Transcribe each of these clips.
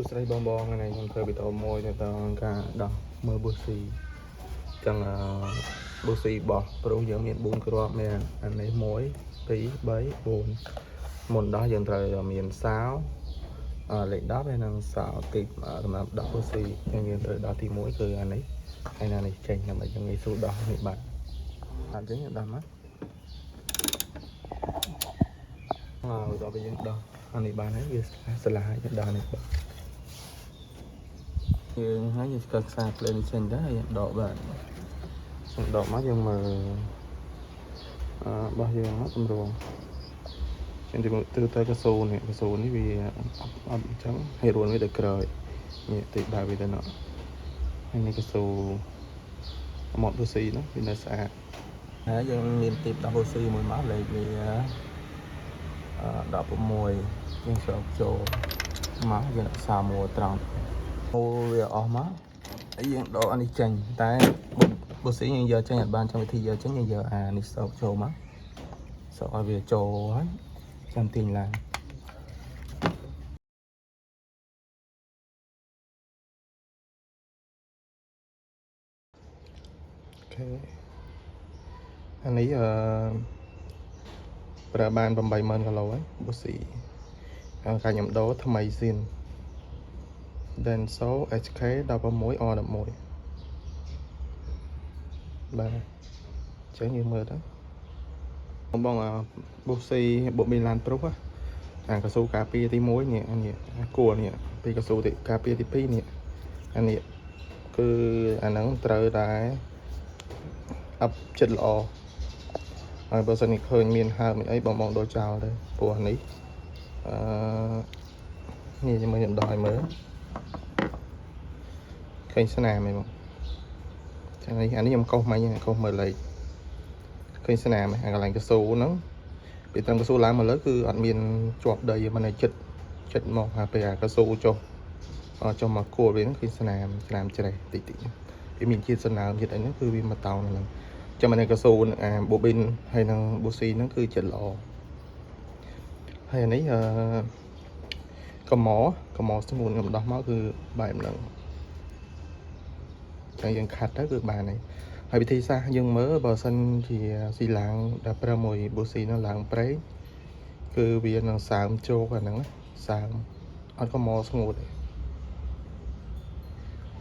ស្រីបងថ្ងៃនេះខ្ញុំធ្វើវីដេអូមួយទៅដល់ការដោះមើលប៊ូស៊ីចឹងប៊ូស៊ីបោះព្រោះយើងមាន4គ្រាប់មានអានេះ1 2 3 4មុនដោះយើងត្រូវមានសាវលេខ10ហើយនឹងសាវទីសម្រាប់ដោះប៊ូស៊ីយើងត្រូវដោះទី1គឺអានេះហើយណានេះចេញដើម្បីយើងងាយស្រួលដោះនេះបាទអត់ចឹងដោះមកដល់ពេលយើងដោះអានេះបានហើយវាស្លាយយើងដោះនេះបាទយើងហើយយើងស្គាល់ខ្សែភ្លើងចេញដែរហើយដកបាទដកមកយើងមើលបោះយើងមកតម្រងចឹងទៅកសូននេះវាអត់អញ្ចឹងហើយរួនវាទៅក្រោយនេះតិចដើរវាទៅណោះហើយនេះកសូមកប៊ូស៊ីនោះវានៅស្អាតហើយយើងមានទីប10ប៊ូស៊ីមួយមកលេខវា16យើងស្រោបចូលមកយើងសាមួត្រង់អូវាអស់មកហើយយើងដកអានេះចេញតែប៊ូស៊ីយើងយកចេញអត់បានtrongវិធីយកចេញយើងយកអានេះស្រោបចូលមកស្រោបឲ្យវាចូលហើយចាំទាញឡើងអូខេអានេះប្រើបាន80000គីឡូហើយប៊ូស៊ីកាលខ្ញុំដូរថ្មីស៊ីន Denso HK 16 R11 បាទចឹងយើងមើលទៅបងប៊ូស៊ីបុកមីឡានប្រុសអាកស៊ូការពារទី1នេះគួរនេះពីកស៊ូទីការពារទី2នេះអានេះគឺអាហ្នឹងត្រូវតែអប់ចិត្តល្អហើយបើសិននេះឃើញមានហើមអីបងដូរចោលទៅព្រោះនេះនេះខ្ញុំដោះឲ្យមើលឃើញស្នាមហ៎បងចឹងអានេះខ្ញុំកុសមិញកុសមើលលេខឃើញស្នាមអាកន្លែងកស៊ូហ្នឹងពីត្រឹមកស៊ូឡើងមកលើគឺអត់មានជាប់ដីមិនឲ្យចិត្តមកហើយពេលអាកស៊ូចុះមកគួរវាហ្នឹងគឺស្នាមច្រេះតិចវាមានជាតិស្នាមជាតិអីហ្នឹងគឺវាមកតោងហ្នឹងចាំអាកស៊ូអាប៊ូប៊ីនហើយនឹងប៊ូស៊ីហ្នឹងគឺចិត្តល្អហើយអានេះកម៉ស្ងួនខ្ញុំដោះមកគឺបែបហ្នឹងតែយើងខាត់ទៅគឺបានហើយវិធីសាស្ត្រយើងមើលបើសិនជាស៊ីឡាងដល់ប្រើមួយប៊ូស៊ីនោះឡើងប្រេងគឺវានឹងសើមជោគអាហ្នឹងសើមអត់កម៉ស្ងួត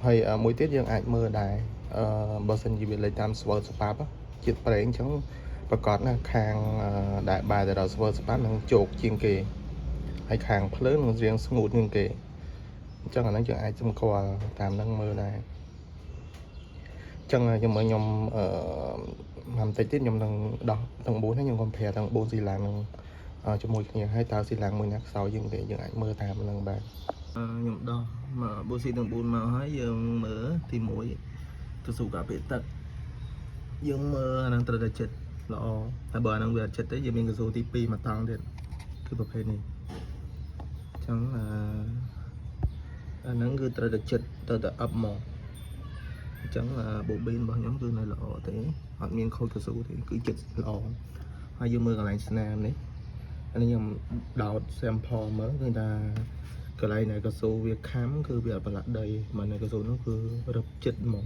ហើយមួយទៀតយើងអាចមើលដែរបើសិនជាវាលេខតាមស្វឺស្ប៉ាប់ជាតិប្រេងអញ្ចឹងប្រកាសណាខាងដែលបែរទៅដល់ស្វឺស្ប៉ាប់នឹងជោគជាងគេហើយខាងភ្លើងនឹងរៀងស្ងួតជាងគេអញ្ចឹងអាហ្នឹងយើងអាចសម្គាល់តាមហ្នឹងមើលដែរចឹងខ្ញុំបន្តិចទៀតខ្ញុំនឹងដោះទាំង4ហើយខ្ញុំកុំប្រាទាំង4ស៊ីឡាំងនឹងជាមួយគ្នាហើយតើស៊ីឡាំងមួយណាខ្សោយជាងគេយើងអាចមើលតាមហ្នឹងបាទខ្ញុំដោះមកប៊ូស៊ីទាំង4មកហើយយើងមើលទី1ទៅស៊ូកាពីទឹកយើងមើលអាហ្នឹងត្រូវតែចិត្តល្អហើយបើអាហ្នឹងវាអត់ចិត្តទេយើងមានកស៊ូទី2មកតង់ទៀតគឺប្រភេទនេះចឹងអាហ្នឹងគឺត្រូវតែចិត្តត្រូវតែអប់មកអញ្ចឹងប៊ូប៊ីនរបស់ខ្ញុំគឺនៅល្អទេអត់មានខូចកស៊ូទេគឺចិត្តល្អហើយយើងមើលកន្លែងស្នាមនេះអានេះខ្ញុំដោត sample មើលឃើញថាកន្លែងដែលកស៊ូវាខាំគឺវាអត់ប្រឡាក់ដីមកនៅកស៊ូនោះគឺរឹបចិត្តមក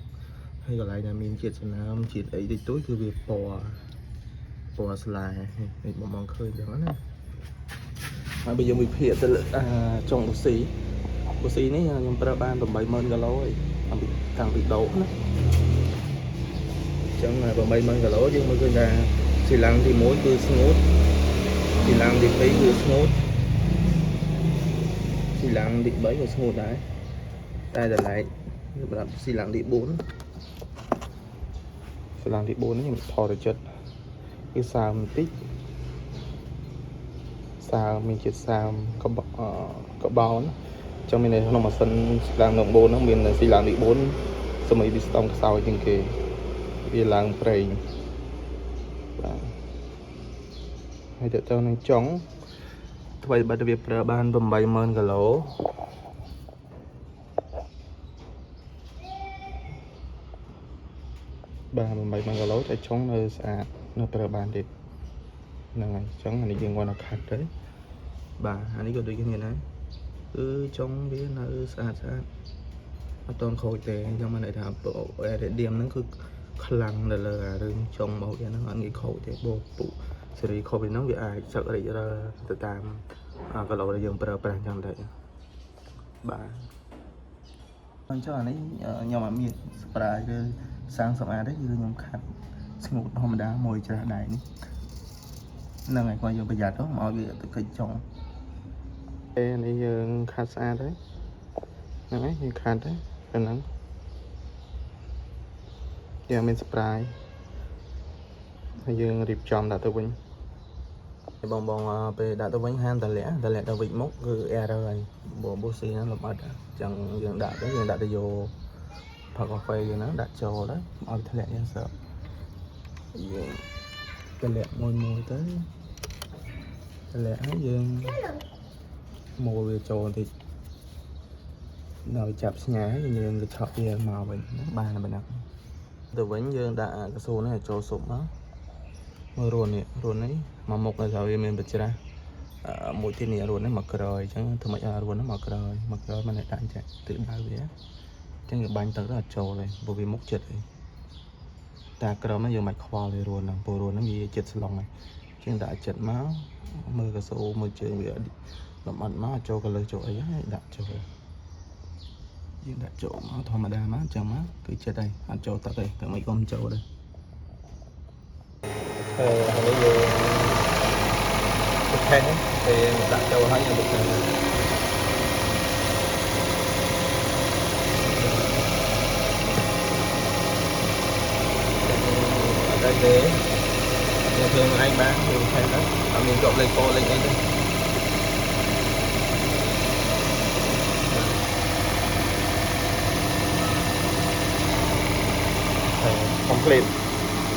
ហើយកន្លែងដែលមានជាតិស្នាមជាតិអីតិចតួចគឺវាពណ៌ស្លានេះបងឃើញអញ្ចឹងណាហើយបើយើងវិភាគទៅលើចុងប៊ូស៊ីនេះខ្ញុំប្រើបាន80000គីឡូហើយតាំងពីដោណាអញ្ចឹង80000គីឡូយើងមើលឃើញថាស៊ីឡាំងទី1គឺស្ងួតស៊ីឡាំងទី2គឺស្ងួតស៊ីឡាំងទី3ក៏ស្ងួតដែរតែតម្លៃសម្រាប់ស៊ីឡាំងទី4ស៊ីឡាំងទី4នេះខ្ញុំថតទៅចិត្តគឺសើមបន្តិចសើមមានជាតិសើមកបោនចឹងមាននៅក្នុងម៉ាស៊ីនស៊ីឡាំងទី4ហ្នឹងមានស៊ីឡាំងទី4សម័យវាស្តំខ្សោយជាងគេវាឡើងប្រេងបាទហើយទៅនឹងចុងថ្មីបាត់វាប្រើបាន80000គីឡូបាទ80000គីឡូតែចុងនៅស្អាតនៅប្រើបានទៀតហ្នឹងហើយអញ្ចឹងអានេះយើងគាត់ទៅខាត់ទៅបាទអានេះក៏ដូចគ្នាដែរ cứ trong biết là sát sát ở toàn khối tệ trong mà này thảm bộ để điểm nó cứ khăn là rừng trong màu cho nó ăn cái khối tệ bộ phụ xử lý khối nó bị ai sợ đấy ra từ tam cái lỗ là dùng bờ trong đấy bà cho đấy nhau mà miệt spray cái sang sập đấy như nhóm khát ngủ hôm đá mồi trà đại là ngày qua giờ bây giờ đó mọi việc từ cây trồng đây này giờ khát xa đấy đấy như khát đấy cái nắng giờ mình spray bây giờ rịp tròn đã tới vinh bong bong về đã tới vinh han ta lẽ đã vịt mốc cứ e rồi bộ xì nó làm chẳng dừng đã cái dừng đã tới vô hoặc là quay nó đã trồ đấy mọi thứ lẽ nhân sợ cái lẹ môi tới cái lẹ dương môi về trồ thì nồi chập nhà như người chọn gì màu mình ba là mình ăn từ vẫn dương đã cái số này trồ sụp đó mưa ruồn ấy mà một là rồi mình bật ra mỗi thiên này ruồn nó mặc rồi chẳng thường mấy ruồn nó mặc rồi mà lại đạn chạy tự bao vía cái người bánh tới là trồ này bởi vì mốc chật ấy ta cái đó nó giờ mạch khoaเลยruồn là bộ ruồn nó bị chật lòng này chứ đã chật máu mưa cái số môi trường bị làm ăn máu trồ cái lời trồ ấy đã trồ nhưng đã trồ máu thôi mà đa má chờ má cứ chết đây ăn trồ tao đây từ mấy con trồ đây bây giờ thực hành thì đã trồ hết những thực hành đây để thường anh bán thì hay đó mình trộn lên cô lên đây complete